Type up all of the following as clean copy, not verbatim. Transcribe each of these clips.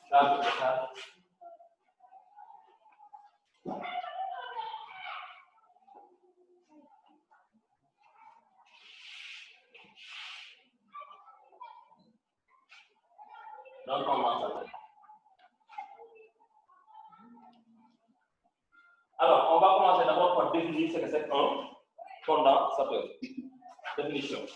Charge de charge. Non condensateur. Alors, on va commencer d'abord par définir ce que c'est un condensateur. Définition.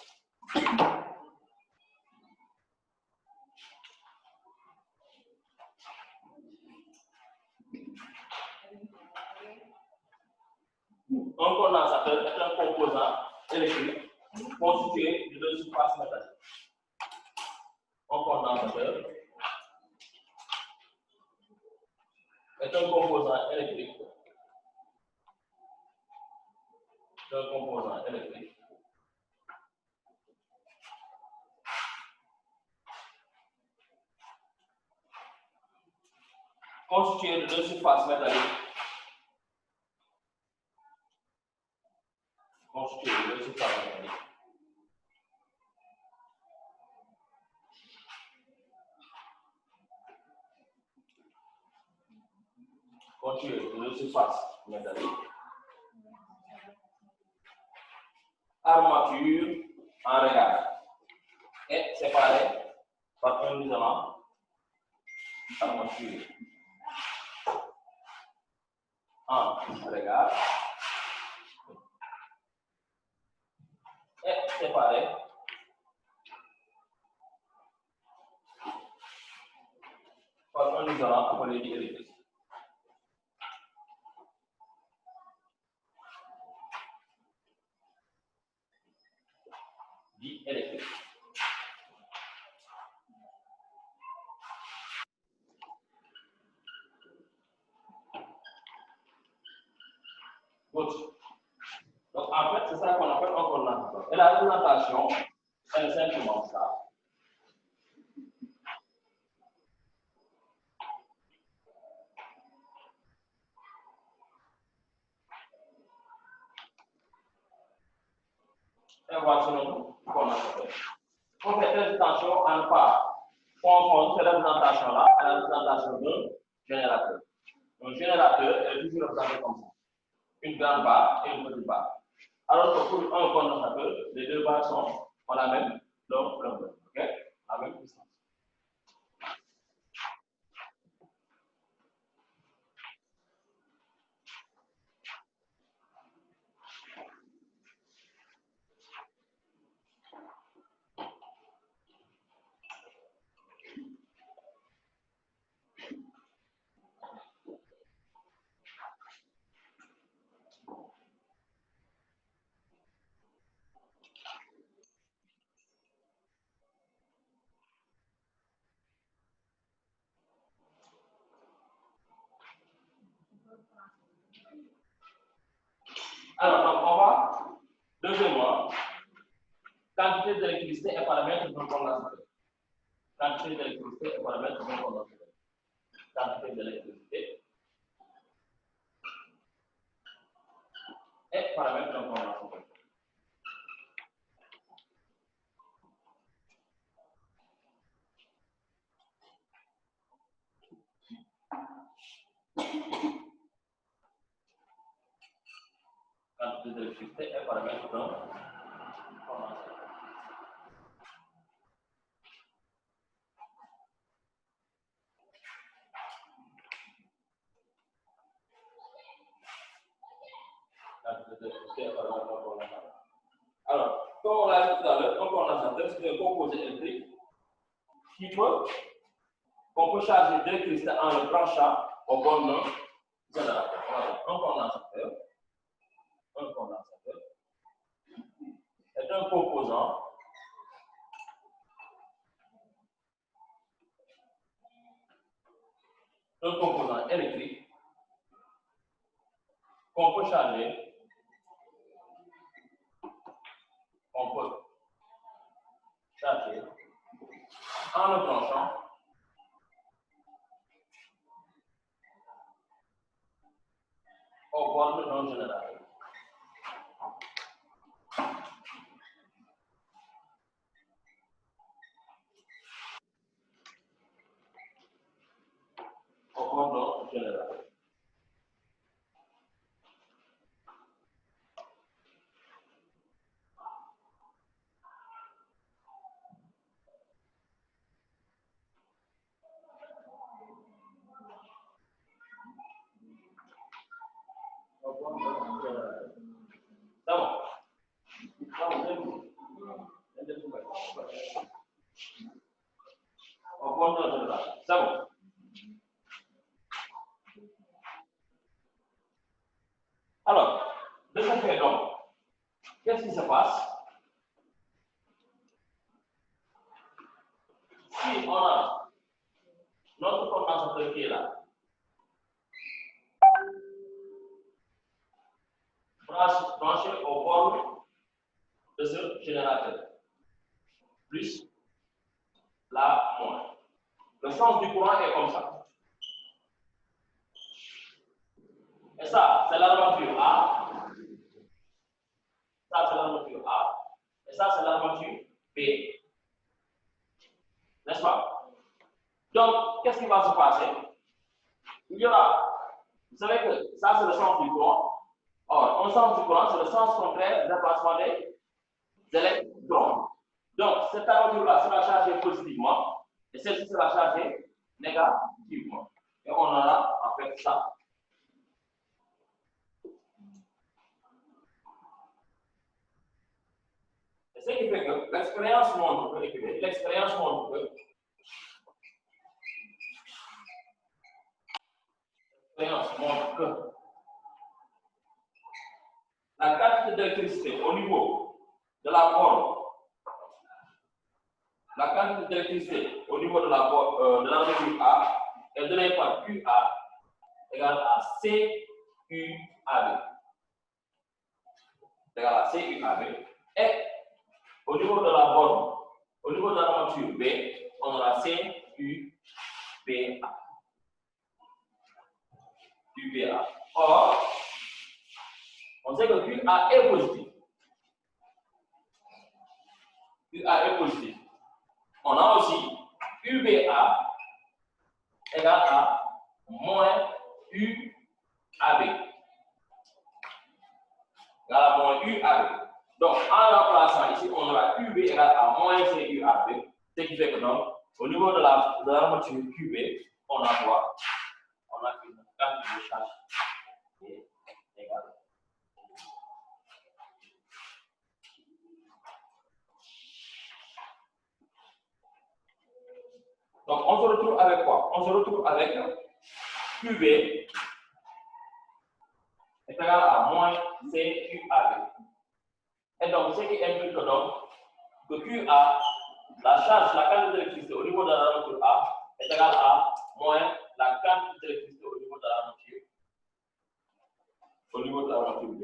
Un condensateur est un composant électrique constitué de deux surfaces métalliques. Un condensateur est un composant électrique constitué de deux surfaces métalliques. Constitué de deux surfaces métalliques. Constitué de deux surfaces métalliques. Armature en regard est séparée par un isolant. Armature en regard est séparée par un isolant appelé diélectrique. Diélectrique. Good. Donc en fait, c'est ça qu'on appelle un condensateur. Et la représentation, c'est simplement ça. Et voici notre condensateur. On fait très attention à ne pas confondre cette représentation-là à la représentation d'un générateur. Un générateur est toujours représenté comme ça. Une grande barre et une petite barre. Alors que pour un condensateur, les deux barres ont la même longueur, ok? La même distance. Alors, donc, on va, deuxièmement, quantité d'électricité est paramètre d'un condensateur. Quantité d'électricité est paramètre d'un condensateur. Quantité d'électricité est paramètre d'un condensateur. Quantité d'électricité est paramètre d'un condensateur. Alors, comme on l'a dit tout à l'heure, un condensateur, c'est un composé électrique qu'on peut charger d'électricité en le branchant au bon générateur. Alors, un condensateur est un composant électrique qu'on peut charger en le branchant au bord d'un générateur. générateur. C'est bon. Alors, de ce fait donc, qu'est-ce qui se passe si on a notre condensateur qui est là, branché au bord de ce générateur, plus la moins. Le sens du courant est comme ça. Et ça, c'est l'armature A. Ça, c'est l'armature A. Et ça, c'est l'armature B. N'est-ce pas? Donc, qu'est-ce qui va se passer? Il y aura, vous savez que ça, c'est le sens du courant. Or, un sens du courant, c'est le sens contraire du déplacement des électrons. Donc, cette armature-là sera chargée positivement et celle-ci sera chargée négativement. Et on aura en fait ça. Et ce qui fait que l'expérience montre que la quantité d'électricité au niveau de la borne, la quantité d'électricité au niveau de la borne de l'armature A est donnée par QA égale à CUAB. Égale à CUAB. Et au niveau de la borne, au niveau de l'armature B, on aura CUBA. QBA. Or, on sait que QA est positif. QA est positif. On a aussi UBA égale à moins UAB. Égale à moins UAB. Donc, en remplaçant ici, on aura UB égale à moins CUAB. Ce qui fait que donc, au niveau de l'armature QB, on a quoi? On a une quantité de charge qui est égale. Donc, on se retrouve avec quoi? On se retrouve avec QB est égal à moins CUAB. Et donc, ce qui implique donc que QA, la charge, la quantité d'électricité au niveau de l'armature A est égale à moins la quantité d'électricité au niveau de l'armature B.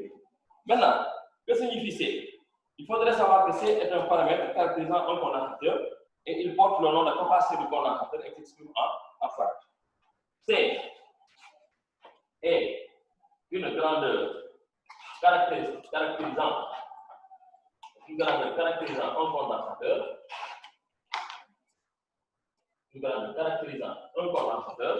Maintenant, que signifie C? Il faudrait savoir que C est un paramètre caractérisant un condensateur et il porte le nom de capacité du condensateur et s'exprime en farad. C est une grandeur caractérisant un condensateur. Une grandeur caractérisant un condensateur.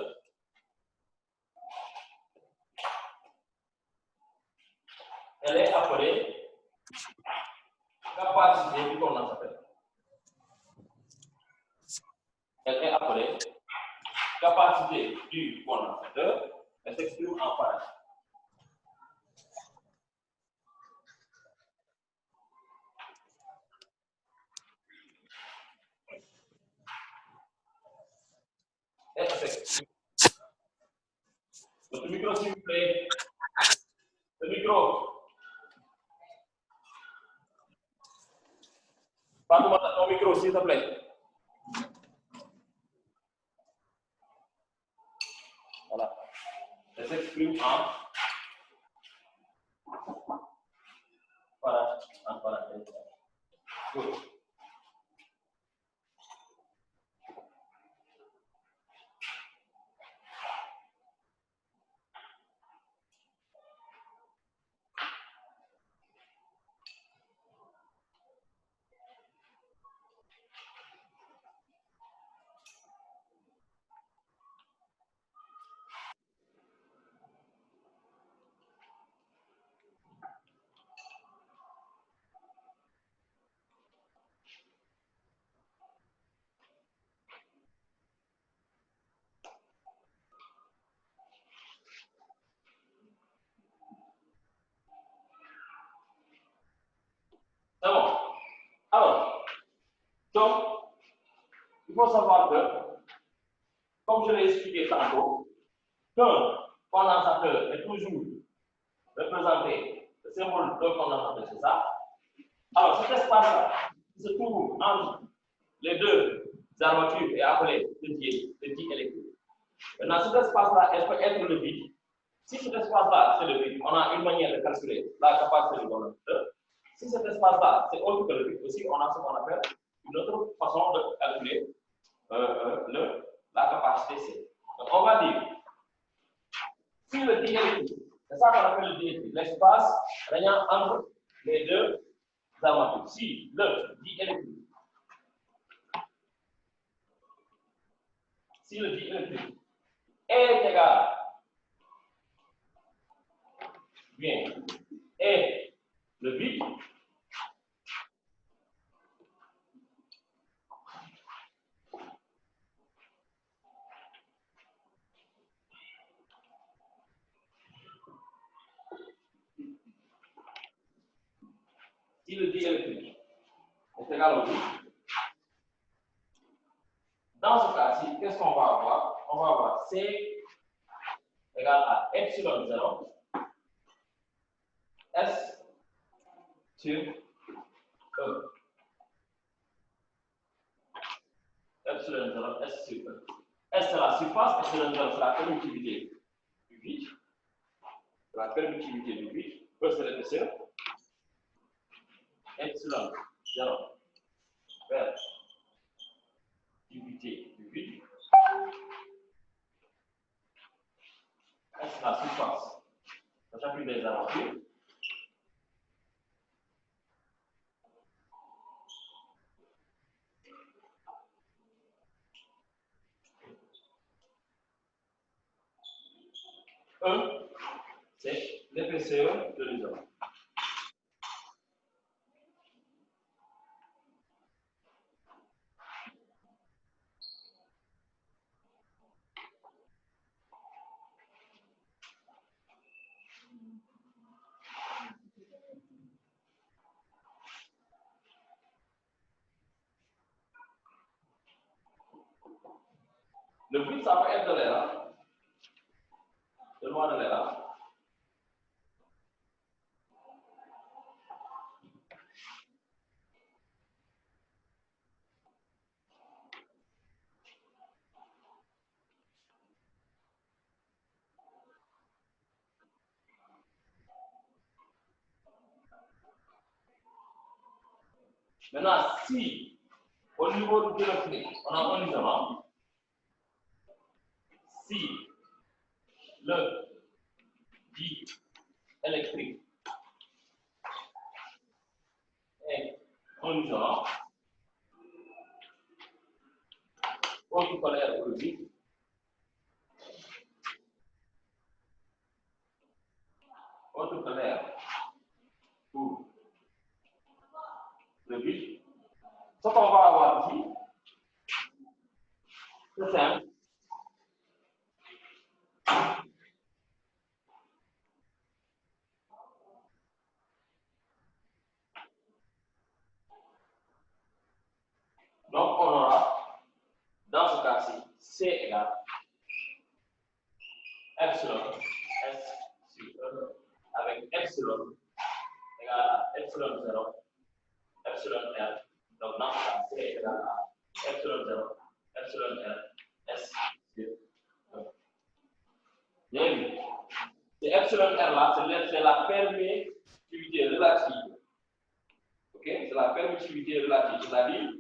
Elle est appelée capacité du condensateur. Elle est appelée capacité du condensateur. Elle s'exprime en farad. Votre micro, s'il vous plaît. Le micro. Parle-moi de ton micro, s'il te plaît. Voilà. Elle s'exprime en parenthèse. Good. faut savoir que, comme je l'ai expliqué tantôt, qu'un condensateur est toujours représenté, le symbole d'un condensateur, c'est ça. Alors, cet espace-là, qui se trouve entre les deux armatures, est appelé le diélectrique. Maintenant, cet espace-là, peut être le vide. Si cet espace-là, c'est le vide, on a une manière de calculer la capacité du condensateur. Si cet espace-là, c'est autre que le vide aussi, on a ce qu'on appelle une autre façon de calculer la capacité C. Donc, on va dire, si le diélectrique, c'est ça qu'on appelle le diélectrique, l'espace régnant entre les deux armatures. Si le diélectrique est égal, bien, et le vide, si le diélectrique est égal au vide, dans ce cas-ci, qu'est-ce qu'on va avoir? On va avoir C égale à epsilon 0 S sur E. Epsilon 0 S sur E. S c'est la surface, epsilon 0 c'est la permittivité du vide. La permittivité du vide, E c'est l'épaisseur. Epsilon 0 vers permittivité du vide. S c'est la surface de chacune des armatures. E, c'est l'épaisseur de l'isolant. Le vide, ça peut être de l'air. Hein? Donne-moi de l'air. Hein? Maintenant, si au niveau du diélectrique, on a un isolant, si le diélectrique est un isolant, autocolère que le vide, autocolère pour le vide, ce qu'on va avoir ici, c'est simple. Donc, on aura, dans ce cas-ci, C égale epsilon S sur E avec epsilon égale à epsilon 0, epsilon R. Donc, dans ce cas, C égale à epsilon 0, epsilon R, S sur E. Bien vu. C'est epsilon R là, c'est la permittivité relative. Ok? C'est la permittivité relative, c'est-à-dire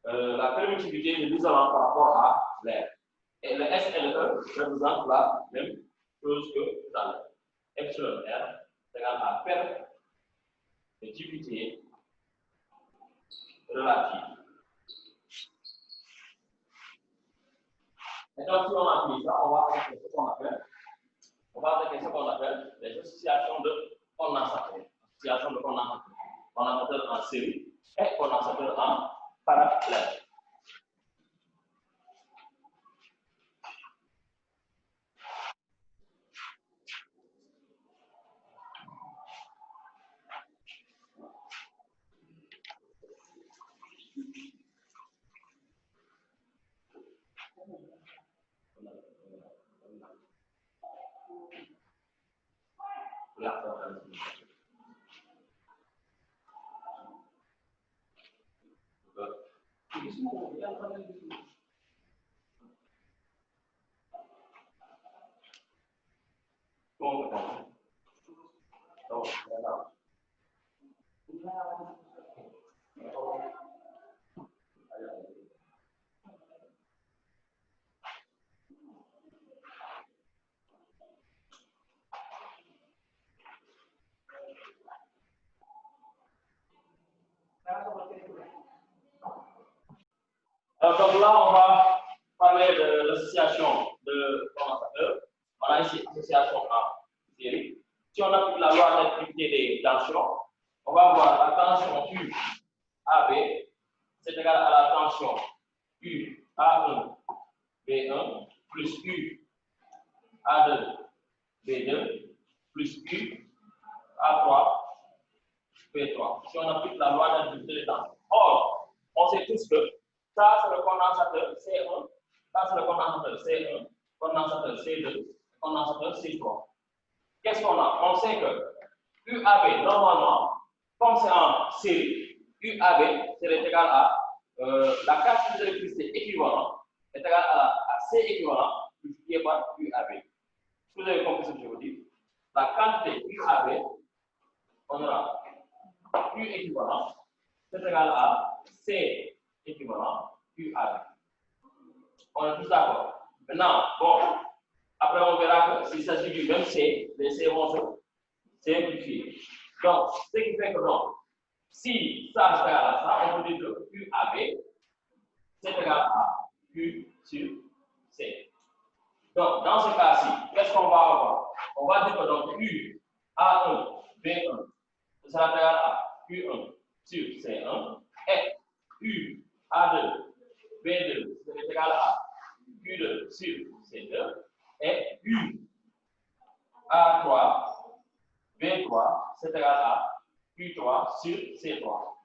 la permittivité de l'isolant par rapport à l'air. Et le S et le E représentent la même chose que tout à l'heure. Epsilon R égale à permittivité relative. Et donc, si on applique ça, on va attaquer ce qu'on appelle les associations de condensateurs. Association de condensateurs. Condensateur en série et condensateur en parallèle. Alors, donc là, on va parler de l'association de condensateurs. On a ici association en série. Si on applique la loi d'activité des tensions, on va avoir la tension U AB, c'est égal à la tension U A1 B1 plus U A2 B2 plus U A3 B3. Si on applique la loi d'activité des tensions. Or, on sait tous que ça, c'est le condensateur C1, ça, c'est le condensateur C1, condensateur C2, condensateur C3. Qu'est-ce qu'on a? On sait que UAB, normalement, comme c'est en série, UAB, c'est égal à la quantité d'électricité équivalente est égale à C équivalent multiplié par UAB. Vous avez compris ce que je vous dis? La quantité UAB, on aura U équivalent, c'est égal à C équivalent UAB. On est tous d'accord. Maintenant, bon, après on verra que s'il s'agit du même C, les C vont se simplifier. Donc, ce qui fait que donc, si ça est égal à ça, on peut dire que UAB, c'est égal à U sur C. Donc, dans ce cas-ci, qu'est-ce qu'on va avoir? On va dire que donc U A1, B1, ça sera égal à U1 sur C1 et U A2, B2, c'est égal à U2 sur C2 et U A3, B3, c'est égal à U3 sur C3.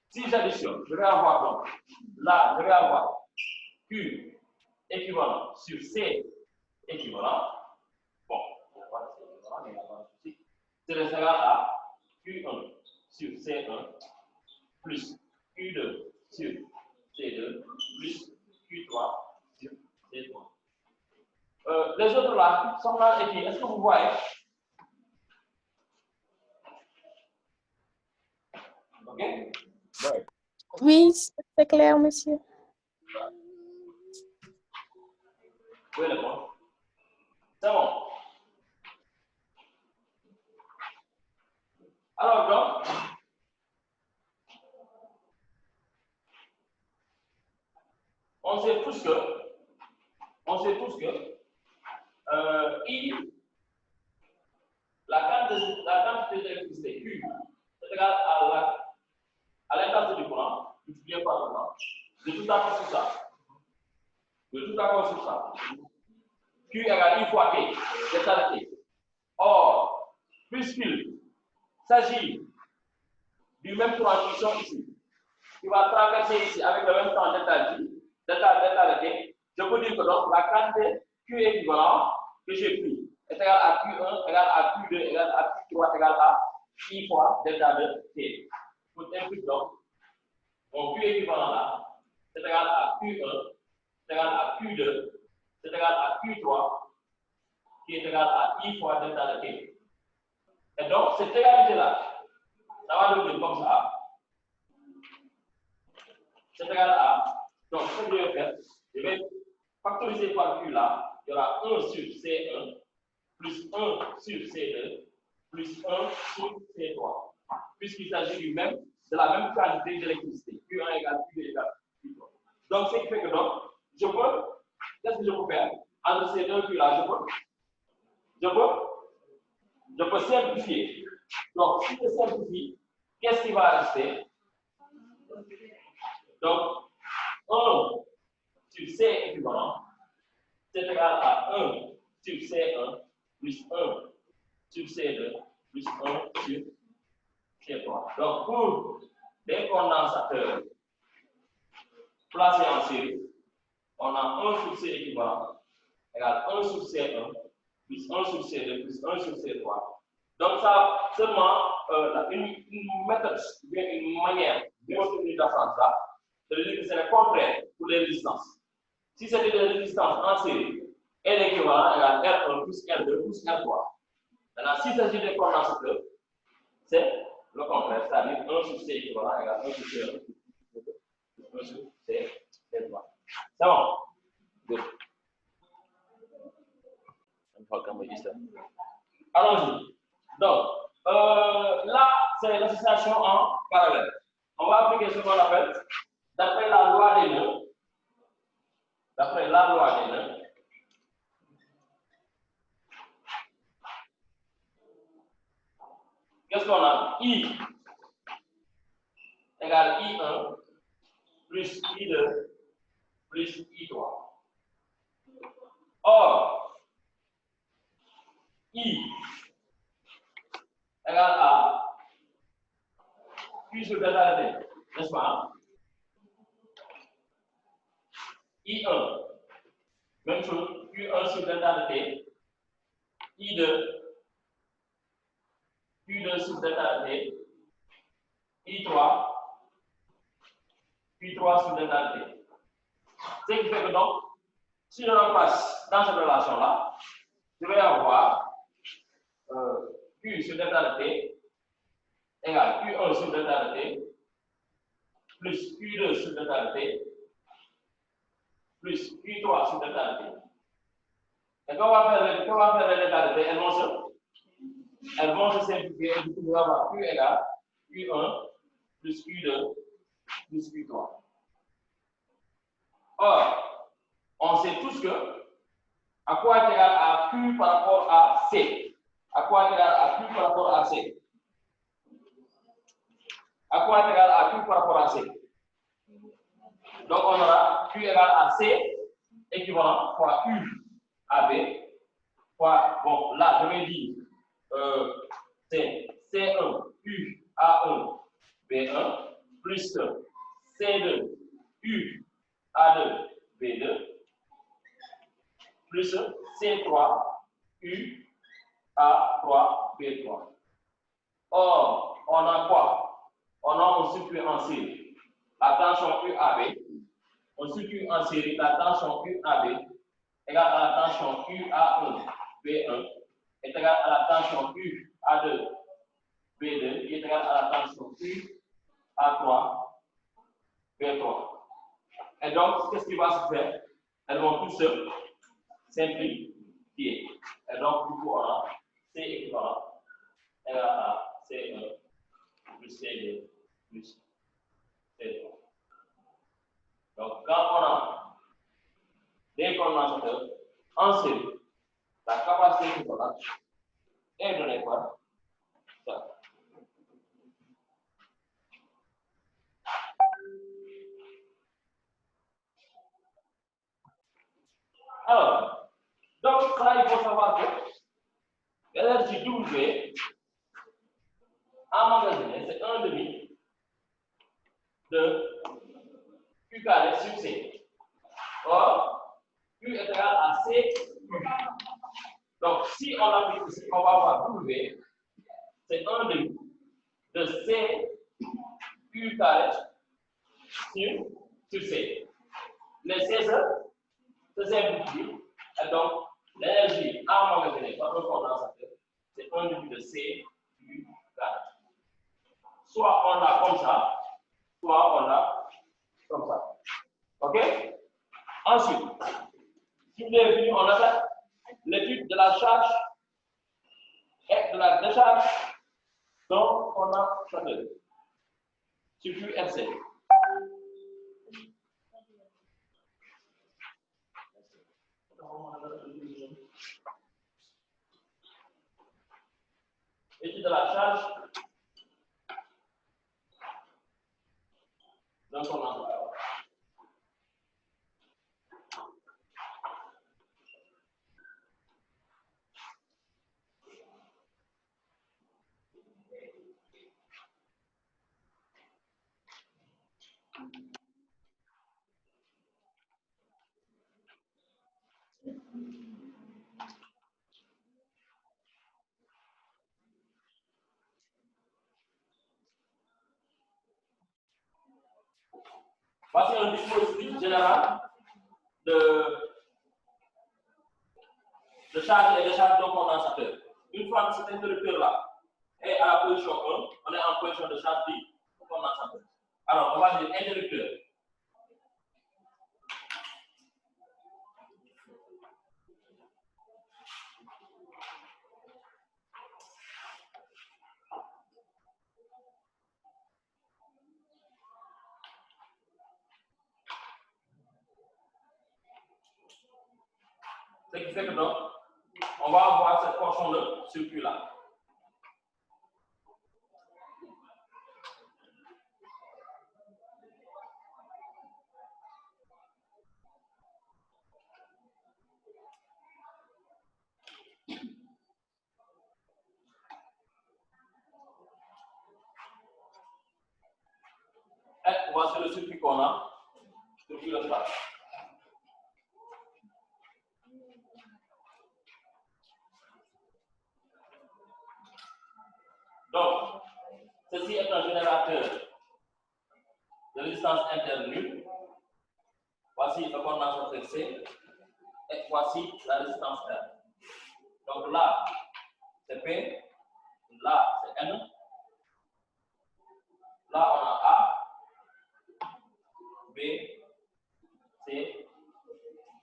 Si j'additionne, je vais avoir donc, là, je vais avoir U équivalent sur C équivalent. Bon, c'est égal à U1 sur C1 plus U2 sur C2 plus U3 sur C3. Les autres là sont là écrits. Est-ce que vous voyez? OK? Ouais. Oui, c'est clair, monsieur. Oui, c'est bon. C'est bon. Alors, donc, on sait tous que I, la quantité d'électricité Q, c'est égal à l'intensité du courant, multiplié par le temps. De tout d'accord sur ça. De tout d'accord sur ça. Q égale I fois T, delta de T. Or, puisqu'il s'agit du même courant qui sont ici, qui va traverser ici avec le même temps delta de T, je peux dire que donc la quantité Q équivalent que j'ai pris est égal à Q1, égal à Q2, égal à Q3, égal à I fois delta de T. Pour impliquer donc, mon Q équivalent là, c'est égal à Q1, c'est égal à Q2, c'est égal à Q3, qui est égal à I fois delta de T. Et donc, cette égalité-là, ça va devenir comme ça. C'est égal à, donc ce que je vais faire, je vais factoriser par Q là, il y aura 1 sur C1, plus 1 sur C2, plus 1 sur C3, puisqu'il s'agit du même, de la même quantité d'électricité. Q1 égale Q2 égale Q3. Donc, ce qui fait que donc, je peux, qu'est-ce que je peux faire? Entre ces deux Q là, je peux simplifier. Donc, si je simplifie, qu'est-ce qui va rester? Donc, 1 sur C équivalent, c'est égal à 1 sur C1 plus 1 sur C2 plus 1 sur C3. Donc, pour des condensateurs placés en série, on a 1 sur C équivalent égale 1 sur C1 plus 1 sur C2 plus 1 sur C3. Donc, ça, seulement une méthode, bien une manière de démontrer ça, de dire que c'est le contraire pour les résistances. Si c'était des résistances en série, L équivalent égale R1 plus R2 plus R3. Maintenant, s'il s'agit de condensateurs, c'est le contraire, c'est-à-dire 1 sur C équivalent égale 1 sur C1 plus 1 sur C3. C'est bon? Good. Allons-y. Donc, là, c'est l'association en parallèle. On va appliquer ce qu'on appelle, d'après la loi des nœuds, qu'est-ce qu'on a? I égale I1 plus I2 plus I3. Or, I égale A, Q sur delta T, n'est-ce pas? I1, même chose, Q1 sur delta T, I2, Q2 sur delta T, I3, Q3 sur delta T. Ce qui fait que donc, si je remplace dans cette relation-là, je vais avoir Q sur delta T égale Q1 sur delta T plus Q2 sur delta T plus Q3 sur delta T. Et quand on va faire les delta T, elles vont se simplifier et du coup, on va avoir Q égale Q1 plus Q2 plus Q3. Or, on sait tous que à quoi est égal à Q par rapport à C? À quoi est égal à Q par rapport à C? À quoi est égal à Q par rapport à C? Donc, on aura Q égale à C équivalent fois U à B fois, bon, là, je vais dire c'est C1 U A1 B1 plus C2 U A2 B2 plus C3 U A3 B3. Or, on a quoi? On a un circuit en série. La tension UAB, un circuit en série, la tension UAB égale à la tension UA1 B1 est égale à la tension UA2 B2 qui est égale à la tension UA3 B3. Et donc, qu'est-ce qui va se faire? Elles vont tous se simplifier. Et donc, du coup, on a C équivalent égale à C1 plus C2 plus C3. Donc, quand on a des condensateurs en série, la capacité équivalente est donnée par ça. Alors, donc, là, il faut savoir que l'énergie W emmagasinée, c'est 1,5 de Q carré sur C. Or, Q est égal à C. Donc, si on applique ici, on va avoir W, c'est 1,5 de C Q carré sur C. Les C se simplifient, et donc l'énergie emmagasinée par un condensateur, c'est 1,5 de C Q carré. Soit on l'a comme ça, soit on l'a comme ça. OK? Ensuite, si vous avez vu, on a fait l'étude de la charge et de la décharge. Donc, on a fait circuit FC. Étude de la charge. Donc, on a fait. Voici un dispositif général de charge et décharge d'un condensateur. Une fois que cet interrupteur-là est à la position 1, on est en position de charge du condensateur. Alors, on va dire interrupteur. Ce qui fait que donc, on va avoir cette portion de circuit-là. Et voici le circuit qu'on a, circuit de stade. Donc, ceci est un générateur de résistance interne nulle. Voici le condensateur C. Et voici la résistance R. Donc là, c'est P. Là, c'est N. Là, on a A, B, C,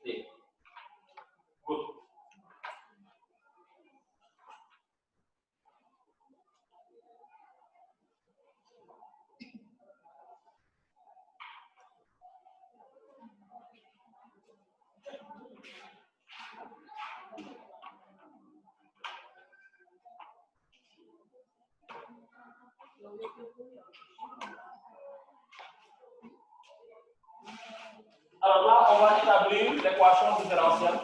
D. Good. Alors là, on va établir l'équation différentielle.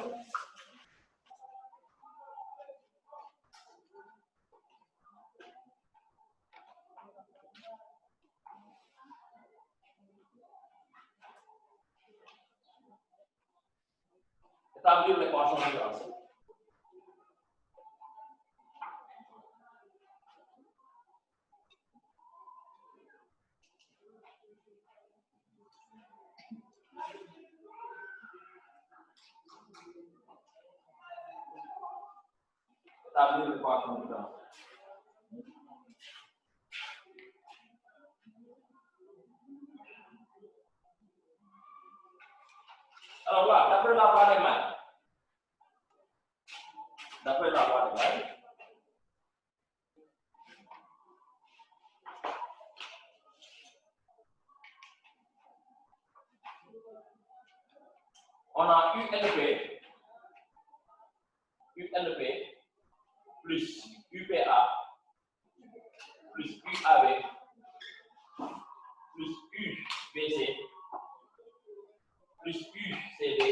Établir l'équation différentielle. Établir l'équation différentielle. Alors là, d'après la loi des mailles, on a UNP plus UPA plus UAB plus UBC plus UCD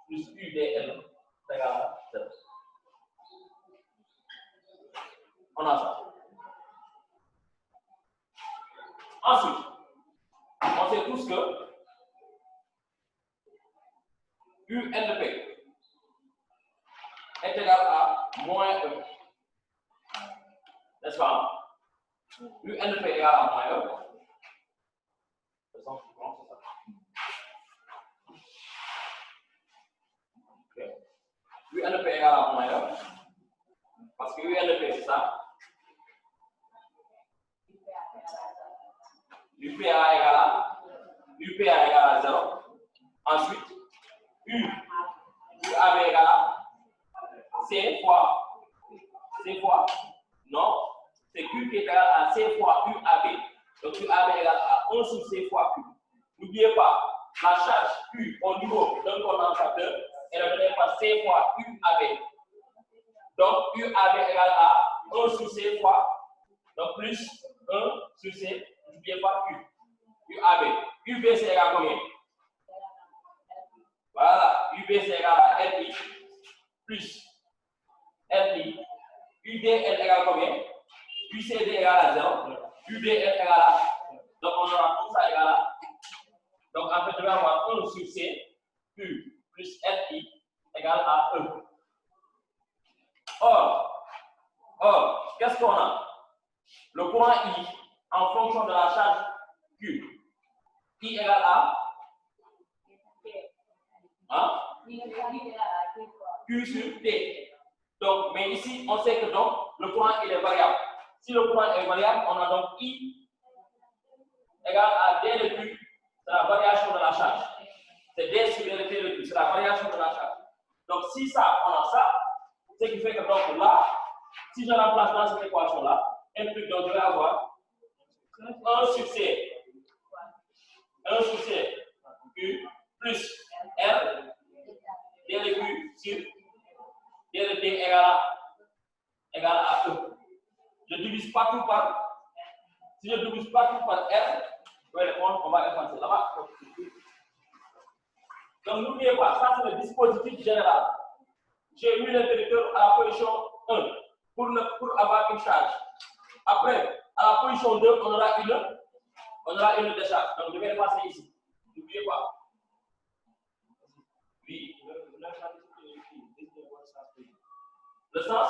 plus UDL égale à 0. On a ça. Ensuite, on sait tous que UNP est égal à moins E. N'est-ce pas? UNP est égal à moins E. Okay. UNP est égal à moins E. Parce que UNP c'est ça. UPA égale à 0. Ensuite, UAB égale à C fois, non, c'est Q qui est égal à C fois UAB. Donc UAB égale à 1 sur C fois Q. N'oubliez pas, la charge Q au niveau d'un condensateur est donnée par C fois UAB. Donc UAB égale à 1 sur C fois, donc plus 1 sur C, n'oubliez pas Q. UAB. UBC égale à combien? Voilà, UBC égale à LI plus LI. UDL égale à combien? UCD égale à 0. UDL égale à. Donc on aura tout ça égale à. Donc en fait, je vais avoir 1 sur C, Q plus RI égale à E. Or, qu'est-ce qu'on a? Le courant I en fonction de la charge Q. I égale à hein? Q sur T. Donc, mais ici, on sait que donc, le courant il est variable. Si le courant est variable, on a donc I égale à D de Q, c'est la variation de la charge. C'est D sur D de T de Q, c'est la variation de la charge. Donc, si ça, on a ça, ce qui fait que donc là, si je remplace dans cette équation-là, implique donc je vais avoir 1 sur C. 1 sur C, Q, plus R, D de Q sur D de T égale à E. Je divise partout par, si je divise partout par R, je vais répondre, on va effacer là-bas. Donc n'oubliez pas, ça c'est le dispositif général. J'ai mis l'interrupteur à la position 1 pour avoir une charge. Après, à la position 2, on aura une décharge. Donc je vais passer ici. N'oubliez pas. Oui. Le sens,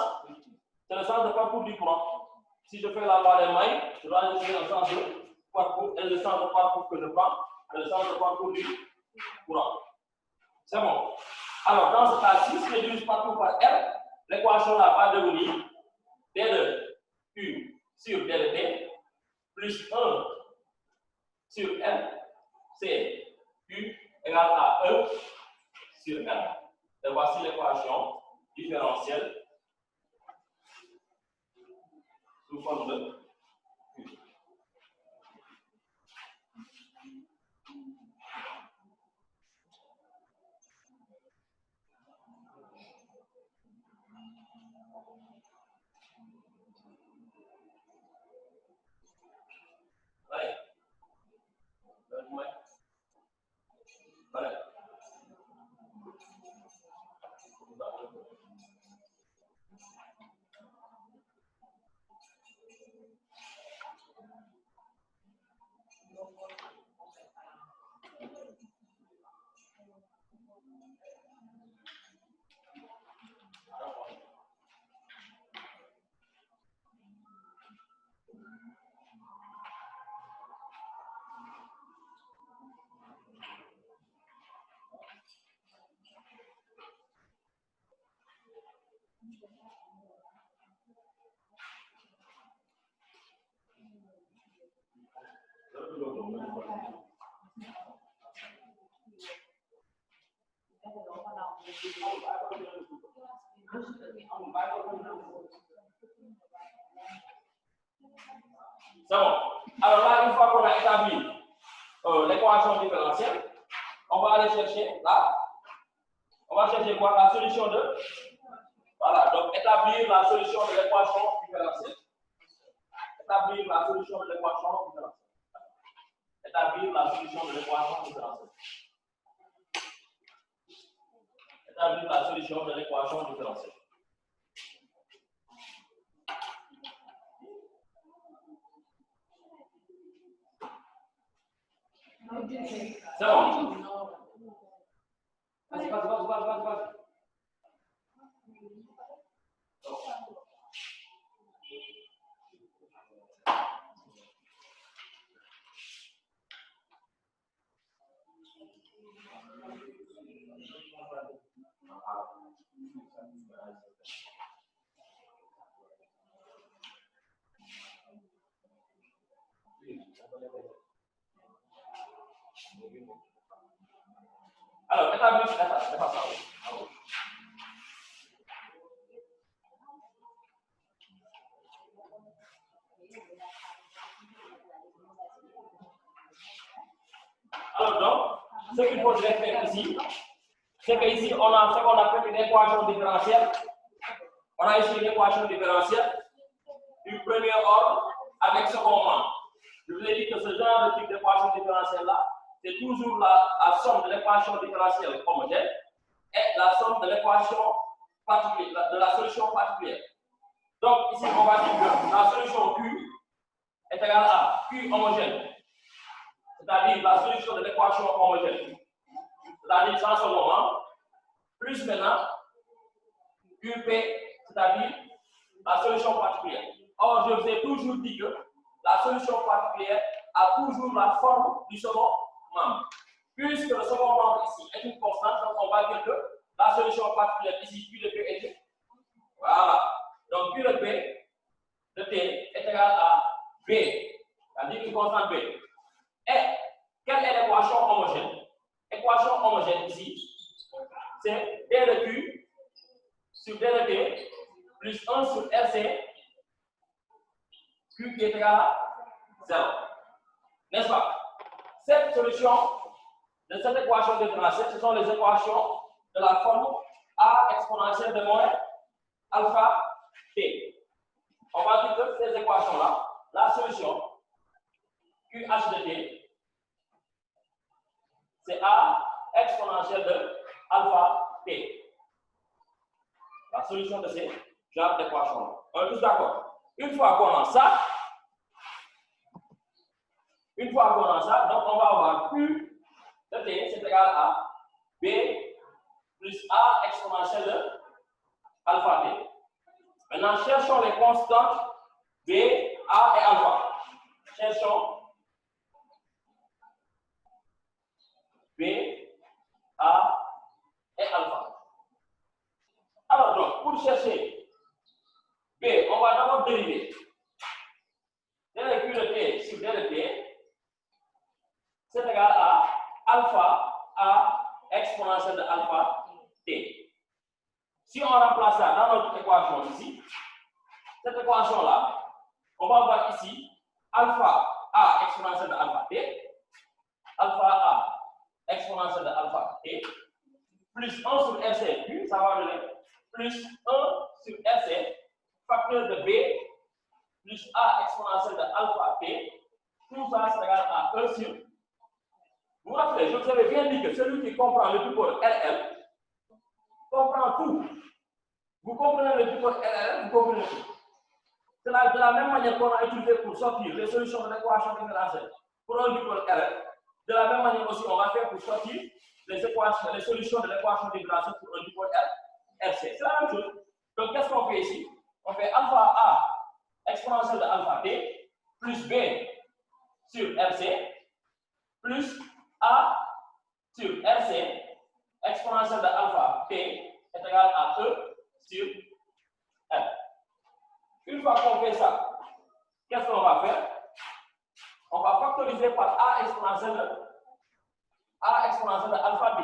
c'est le sens de parcours du courant. Si je fais la loi des mailles, je dois décider le sens de parcours et le sens de parcours que je prends, et le sens de parcours du courant. C'est bon. Alors, dans ce cas-ci, si je divise partout par R, l'équation là va devenir D de Q sur D de T plus 1 sur R, C, Q égale à E sur R. Et voici l'équation différentielle sous forme de Q. Allez. Allez. C'est bon. Alors là, une fois qu'on a établi l'équation différentielle, on va aller chercher là. On va chercher quoi? La solution de. Voilà, donc établir la solution de l'équation différentielle. Établir la solution de l'équation différentielle. Établir la solution de l'équation différentielle. Établir la solution de l'équation différentielle. C'est bon. Vas-y. Alors, établir ça. Alors, donc, ce qu'il faudrait faire ici, c'est qu'ici, on a ce qu'on appelle une équation différentielle. On a ici une équation différentielle du premier ordre avec second ordre. Je vous ai dit que ce genre de type d'équation différentielle-là, c'est toujours la somme de l'équation différentielle homogène et la somme de l'équation particulière, de la solution particulière. Donc, ici, on va dire que la solution Q est égale à Q homogène, c'est-à-dire la solution de l'équation homogène. C'est-à-dire, dans ce moment, plus maintenant QP, c'est-à-dire la solution particulière. Or, je vous ai toujours dit que la solution particulière a toujours la forme du second membre. Puisque le second membre ici est une constante, donc on va dire que la solution particulière ici, Q de P est. Voilà. Donc, Q de P de T est égal à B, c'est-à-dire une constante B. Et quelle est l'équation homogène? L'équation homogène ici, c'est D de Q sur D de T plus 1 sur RC, Q qui est égal à 0. N'est-ce pas? Cette solution de cette équation différentielle, ce sont les équations de la forme A exponentielle de moins alpha T. On va dire que ces équations-là, la solution QH de T, c'est A exponentielle de alpha T. La solution de ces genres d'équations-là. On est tous d'accord? Une fois qu'on a ça, donc on va avoir Q de T, c'est égal à B plus A exponentielle de alpha T. Maintenant, cherchons les constantes B, A et alpha. Cherchons B, A et alpha. Alors donc, pour chercher B, on va d'abord dériver. D de Q de T sur D de T, c'est égal à alpha A exponentielle de alpha T. Si on remplace ça dans notre équation ici, cette équation-là, on va avoir ici alpha A exponentielle de alpha T, alpha A exponentielle de alpha T, plus 1 sur RC Q, ça va donner plus 1 sur RC, facteur de B, plus A exponentielle de alpha T, tout ça c'est égal à 1 sur. Vous vous rappelez, je vous avais bien dit que celui qui comprend le dipôle RL comprend tout. Vous comprenez le dipôle RL, vous comprenez tout. C'est de la même manière qu'on a utilisé pour sortir les solutions de l'équation différentielle pour un dipôle RL. De la même manière aussi, on va faire pour sortir les solutions de l'équation différentielle pour un dipôle RC. C'est la même chose. Donc, qu'est-ce qu'on fait ici? On fait alpha A exponentielle de alpha T plus B sur RC plus A sur RC exponentielle de alpha T est égal à E sur R. Une fois qu'on fait ça, qu'est-ce qu'on va faire? On va factoriser par A exponentielle de alpha B.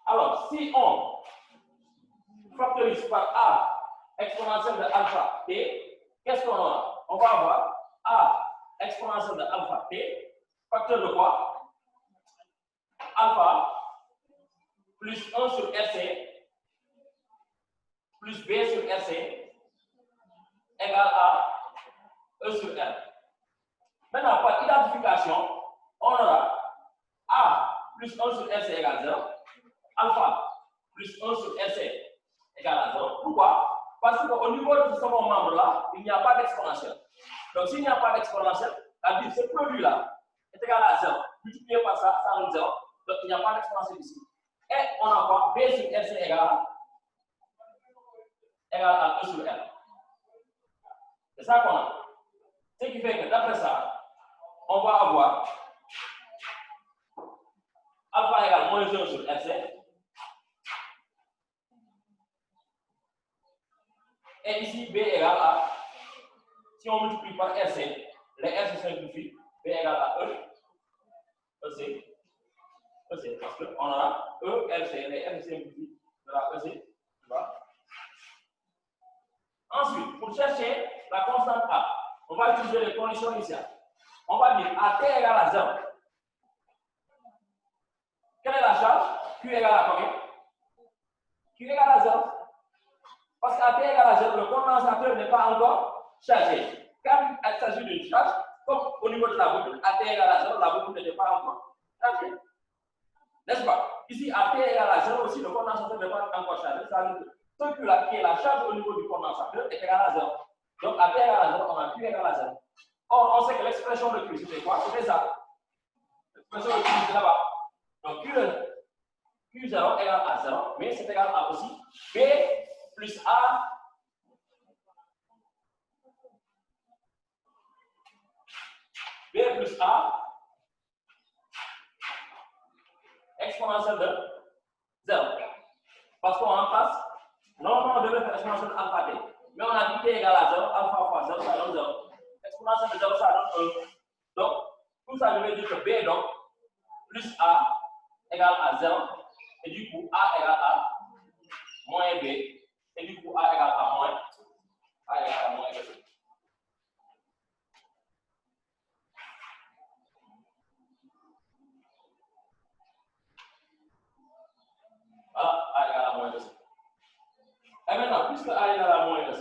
Alors, si on factorise par A exponentielle de alpha T, qu'est-ce qu'on aura? On va avoir A exponentielle de alpha T, facteur de quoi? Alpha plus 1 sur RC plus B sur RC égale à E sur R. Maintenant, par identification, on aura A plus 1 sur RC égale 0, alpha plus 1 sur RC égale à 0. Pourquoi? Parce qu'au niveau de ce second membre-là, il n'y a pas d'exponentiel. Donc, s'il n'y a pas d'exponentiel, c'est-à-dire ce produit-là est égal à 0. Multiplié par ça, ça donne 0. Donc, il n'y a pas d'exponentiel ici. Et on a quoi? B sur RC égale à E sur R. C'est ça qu'on a. Ce qui fait que d'après ça, on va avoir alpha égale moins 1 sur RC. Et ici, B égale à, si on multiplie par RC, les R se simplifient, B égale à E, EC, parce qu'on a E, RC, les R se simplifient, de la EC, tu vois. Ensuite, pour chercher la constante A, on va utiliser les conditions initiales. On va dire AT égale à 0. Quelle est la charge? Q égale à combien? Q égale à 0. Parce qu'à T égale à 0, le condensateur n'est pas encore chargé. Quand il s'agit d'une charge, comme au niveau de la boucle, à T égale à 0, la boucle n'était pas encore chargée. N'est-ce pas? Ici, à T égale à 0 aussi, le condensateur n'est pas encore chargé. Ça veut dire que ce Q-là, qui est la charge au niveau du condensateur, est égal à 0. Donc, à T égale à 0, on a Q égale à 0. Or, on sait que l'expression de Q, c'était quoi? C'était ça. L'expression de Q, c'est là-bas. Q0 égale à 0, mais c'est égal à aussi B plus A exponentielle de 0. Parce qu'on en face, normalement on devait faire exponentielle de alpha t. Mais on a dit t égale à 0, alpha fois 0, ça donne 0. Exponentielle de 0, ça donne 1. Donc, tout ça, je vais dire que B donc, plus A égale à 0. Et du coup, A égale à moins B. Et du coup, A égale à moins. A égale à moins B. Voilà, A égale à moins B. Et maintenant, puisque A égale à moins B,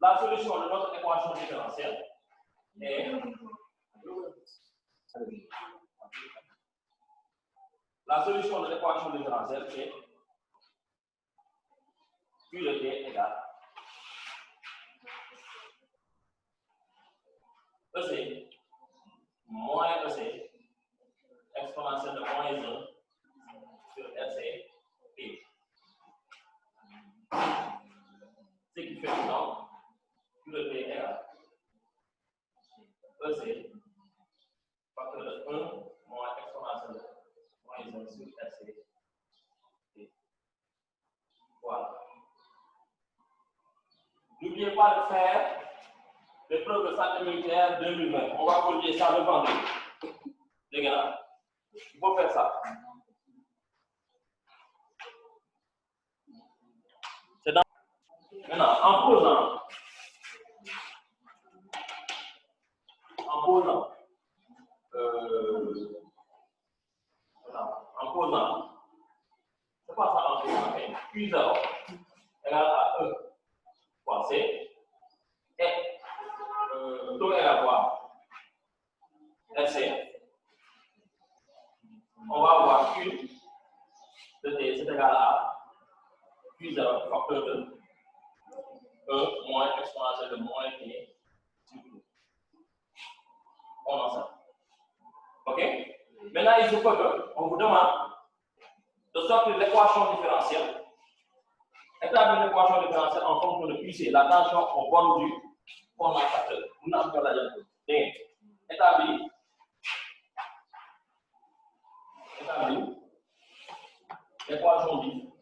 la solution de notre équation différentielle est la solution de l'équation différentielle est Q de t égale EC moins EC exponentielle de moins 1 sur RC T. Ce qui fait que donc Q de t égale EC facteur de 1 moins exponentielle de moins 1 sur RC T. Voilà. N'oubliez pas de faire l'épreuve de santé militaire 2020. On va corriger ça le vendredi. Les gars, il faut faire ça. C'est dans... Maintenant, en posant, c'est pas ça en posant, mais Q0 égale à E fois C et taux égale à quoi? FC. On va avoir Q de T, c'est égal à Q0 facteur de E moins exponentielle de moins T sur Q. On en sait. OK? Maintenant, il faut qu'on vous demande de sortir l'équation différentielle. Établir l'équation différentielle en fonction de QC, la tension au bord du condensateur. Nous n'avons pas la diapo. Établir l'équation différentielle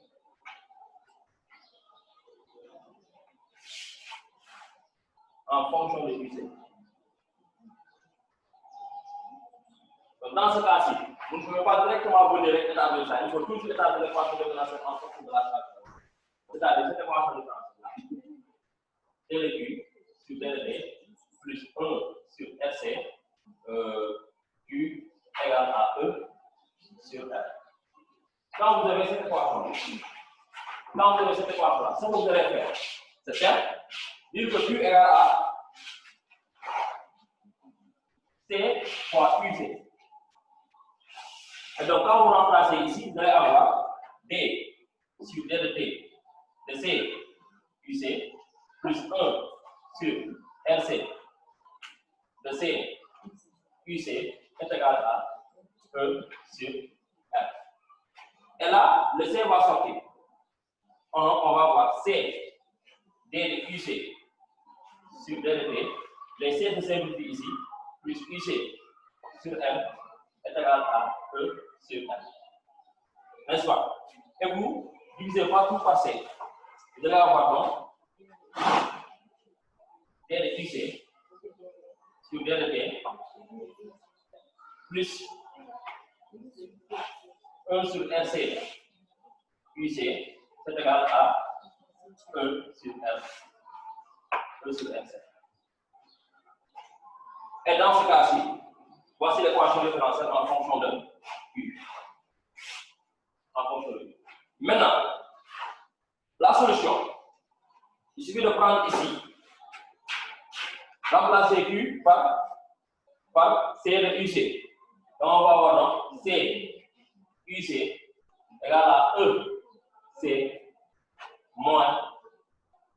en fonction de QC. Donc, dans ce cas-ci, vous ne pouvez pas directement venir établir ça. Il faut toujours établir l'équation différentielle en fonction de la charge. C'est-à-dire cette équation différentielle dLQ sur dLD plus 1 sur RC Q égale à E sur R. Quand vous avez cette équation, ce que vous allez faire, c'est faire dire que Q égale à C fois QC. Et donc, quand vous remplacez ici, vous allez avoir D sur D de T de C QC plus 1 sur RC de C QC est égal à E sur R. Et là, le C va sortir. On va avoir C D de QC sur D de T. Les C se simplifient ici, plus QC sur R est égal à E sur R. N'est-ce pas? Et vous divisez par tout par C. Vous allez avoir donc D de QC sur D de T plus 1 sur RC QC c'est égal à E sur R. E sur RC. Et dans ce cas-ci, voici l'équation différentielle en fonction de Q. En fonction de Q. Maintenant, la solution, il suffit de prendre ici, remplacer Q par C de QC. Donc on va avoir donc C QC égale à E C moins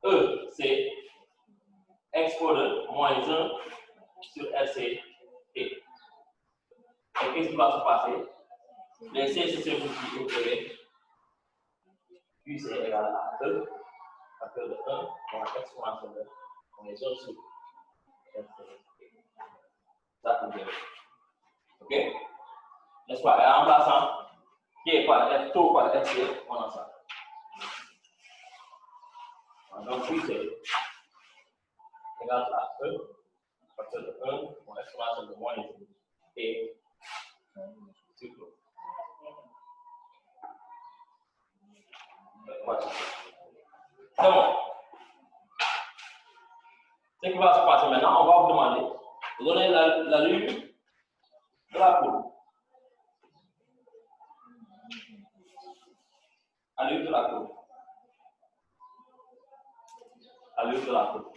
E C expo de moins 1 sur RC T. Et qu'est-ce qui va se passer? Les C circonfléchis éclairés, QC égale à 2. À partir de 1, on a l'exponentielle de, on est sur ça pour dire. OK? N'est-ce pas? Et en remplaçant qui est par F taux par FC, on a ça. Donc, QC égale à 1. À partir de 1, on a l'exponentielle de moins et sur tout. C'est bon. Ce qui va se passer maintenant, on va vous demander de donner l'allure de la courbe. Allure de la courbe. Allure de la courbe.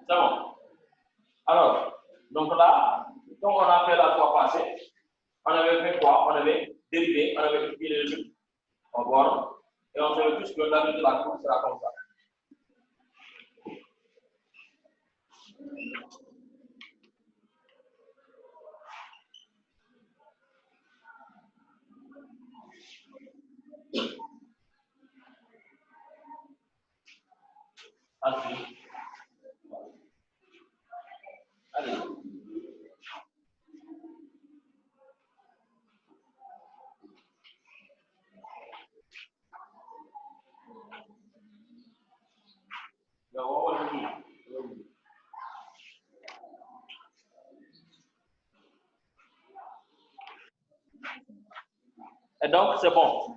C'est bon. Alors, donc là, comme on a fait la fois passée, on avait fait quoi? On avait dérivé, on avait multiplié le but en borne, et on savait tous que l'allure de la courbe sera comme ça. Ensuite, allez. Et donc, c'est bon.